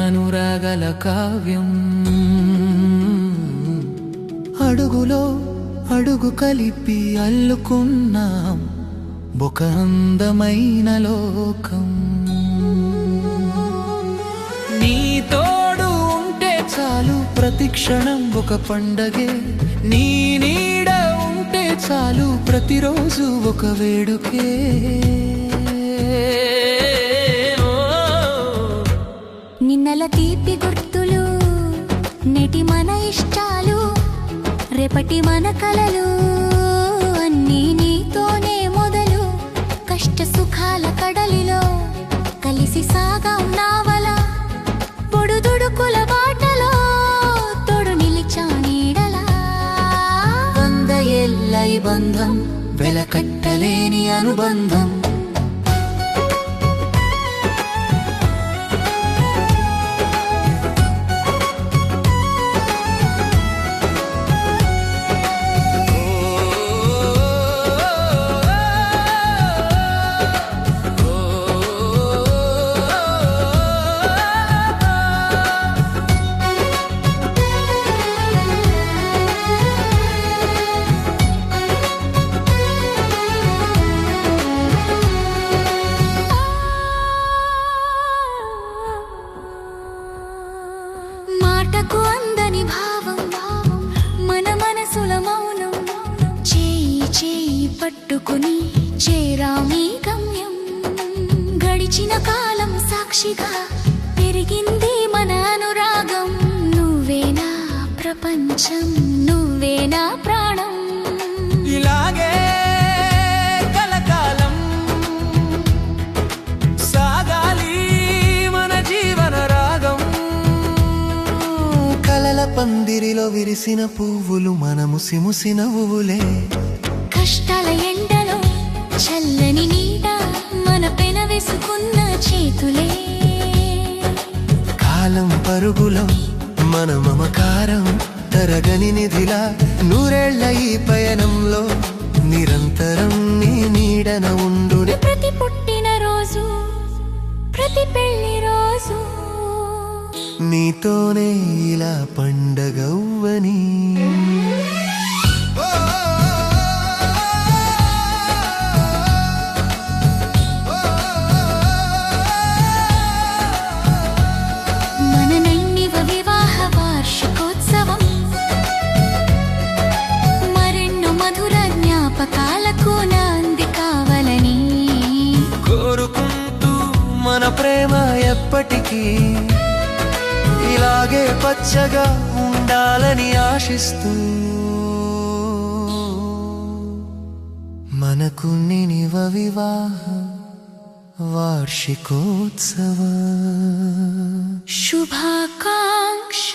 అనురాగల కావ్యం. అడుగులో అడుగు కలిపి అల్లుకున్నాం ఒక అందమైన లోకం. నీ తోడు ఉంటే చాలు ప్రతి క్షణం ఒక పండగే, నీ నీడ ఉంటే చాలు ప్రతిరోజు ఒక వేడుకే. నిన్నల తీపి గుర్తులు, నేటి మన ఇష్టాలు, రేపటి మన కలలు అన్నీ నీతోనే మొదలు. కష్ట సుఖాల కడలిలో కలిసి సాగాం నావల, పొడుదుడుకుల బాటలో తోడు నిలిచా నీడలా. 100 ఏళ్ల ఈ బంధం వెలకట్టలేని అనుబంధం. మాటకు అందని భావం మన మనసుల మౌనం. చేయి చేయి పట్టుకుని చేరామీ గమ్యం. గడిచిన కాలం సాక్షిగా పెరిగింది మన అనురాగం. నువ్వేనా ప్రపంచం, నువ్వేనా ప్రాణం. ఇలాగే కలకాలం సాగాలి మన జీవన రాగం. కలల పందిరిలో విరిసిన పువ్వులు మన ముసిముసి నవ్వులే. కష్టాల ఎండలో చల్లని నీడ మన పెన వేసుకున్న చేతులే. కాలం పరుగులో మన మమకారం తరగని నిధిలా. 100 ఏళ్ల ఈ పయనంలో నిరంతరం నీ నీడన ఉండునే. ప్రతి పుట్టిన రోజు, ప్రతి పెళ్లి రోజు నీతోనే ఇలా పండగవ్వని. మన నైనివ వివాహ వార్షికోత్సవం మరెన్నో మధుర జ్ఞాపకాలకు నాంది కావాలని కోరుకుంటూ మన ప్రేమ ఎప్పటికీ ఇలాగే పచ్చగా ఉండాలని ఆశిస్తూ. మనకు నినివ వివాహ వార్షికోత్సవ శుభాకాంక్షలు.